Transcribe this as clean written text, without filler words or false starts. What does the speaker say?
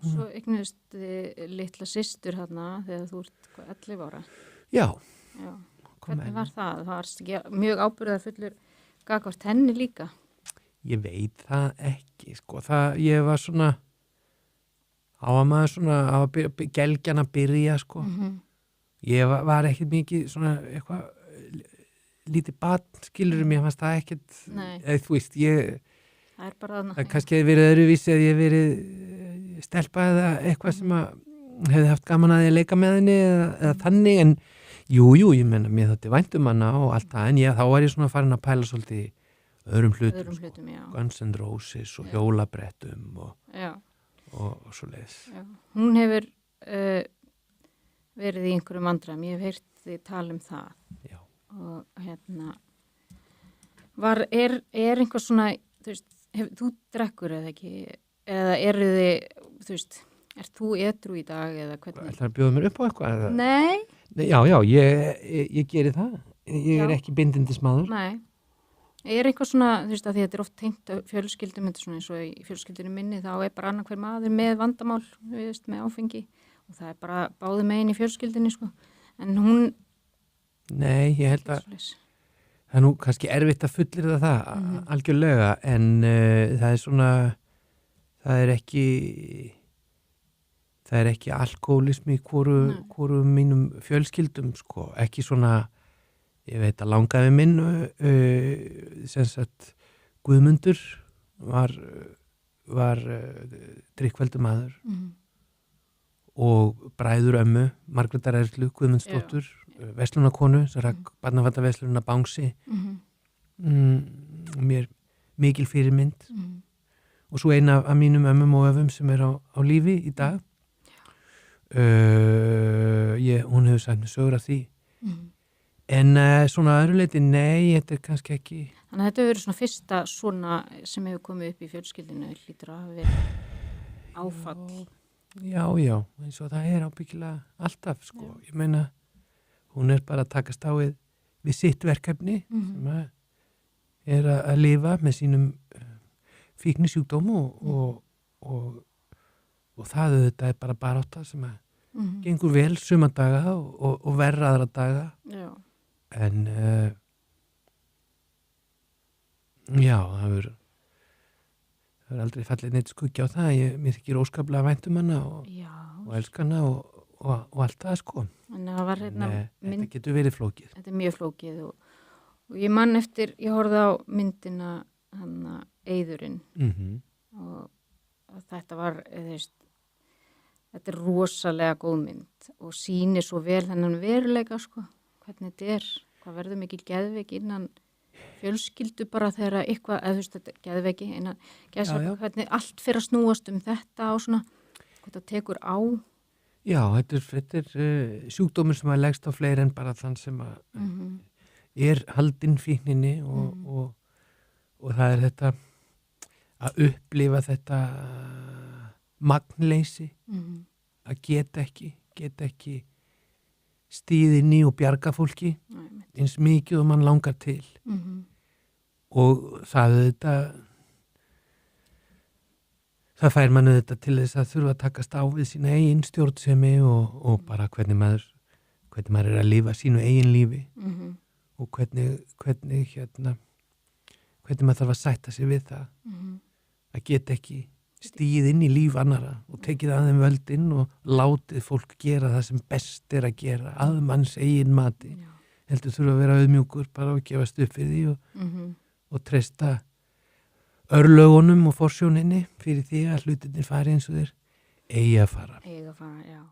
Svo eignuðist litla systur þarna þegar þú ert 11 ára. Já. Já. Hvernig var það? Það var ekki mjög ábyrgðarfullur gagnvart henni líka. Ég veit það ekki, sko. Ég var svona, á að gelgjan að byrja, sko. Ég var ekkert mikið svona eitthvað lítið barn, skilurum, ég fannst það ekkert, þú veist, það er bara þarna. Það kannski hefði verið öðruvísi að ég verið stelpa eða eitthvað sem að hefði haft gaman að ég leika með henni eða þannig, en jú, ég menna, mér þótti vænt hana og allt það, en þá var ég svona farin að pæla svolítið í öðrum hlutum, já. Guns N' Roses og hjólabrettum og svo leiðis. Hún hefur verið í einhverjum vandræðum, ég hef heyrt þið tala um það. Já. Og er einhver svona, þú veist, þú drekkur eða ekki, eða eru þið, þú veist, ert þú edrú í dag eða hvernig? Það bjóða mér upp á eitthvað? Nei. Já, ég geri það. Ég er ekki bindindismadur. Nei. Er eitthvað svona, þú veist, að því þetta er oft tengt fjölskyldum, þetta er svona eins og í fjölskyldinu minni, þá er bara annar hver maður með vandamál, þú veist, með áfengi og það er bara báði megin í fjölskyldinu, sko. En hún... Nei, ég held að það er nú kannski erfitt að fullyrða það algjörlega, en það er svona, það er ekki alkoholismi í hvoru mínum fjölskyldum, sko, ekki svona, ég veit að langafi minn, sem sagt, Guðmundur var drykkveldur maður og bræður ömmu, Margrétar Erlu, Guðmundsdóttur, verslunarkonu, sem rak barnafattarverslunina Bangsi, mér mikil fyrirmynd og svo eina af mínum ömmum og öfum sem er á lífi í dag. Hún hefur sagt mér sögur af því. En svona öðruleiti, nei, þetta er kannski ekki... Þannig að þetta hefur verið svona fyrsta svona sem hefur komið upp í fjölskyldinu, hlýtur að hafa verið áfall. Já, eins og það er ábyggilega alltaf, sko. Já. Ég meina, hún er bara að takast á við sitt verkefni sem er að lifa með sínum fíknisjúkdómu og það auðvitað er bara barátta sem að gengur vel suma daga og verra aðra daga. Já. En já, það hefur aldrei fallið neitt skuggi á það. Mér þykir óskaplega vænt hana og elska hana og allt það, sko. En það var þetta getur verið flókið. Þetta er mjög flókið og ég man eftir, ég horfði á myndina hana Eiðurinn og þetta var, þetta er rosalega góð mynd og sýnir svo vel þennan veruleika, sko, hvernig þetta er, hvað verður mikil geðveik innan fjölskyldu bara þegar eitthvað, eða þú veist, þetta geðveiki innan, hvernig allt fyrir að snúast þetta og svona, hvað það tekur á. Já, þetta er sjúkdómur sem að leggst á fleiri en bara þann sem að er haldinn fíkninni og það er þetta að upplifa þetta magnleysi að geta ekki stíðinni og bjarga fólki eins mikið og mann langar til og það fær mann auðvitað til þess að þurfa að takast á við sína eigin stjórnsemi og bara hvernig maður er að lifa sínu eigin lífi og hvernig maður þarf að sætta sig við það að geta ekki stíð inn í líf annara og tekið að þeim völdin og látið fólk gera það sem best er að gera að manns eigin mati. Heldur þurfa að vera auðmjúkur bara og gefast upp við því og treysta örlögunum og forsjóninni fyrir því að hlutinir fari eins og þeir eigi að fara. Já.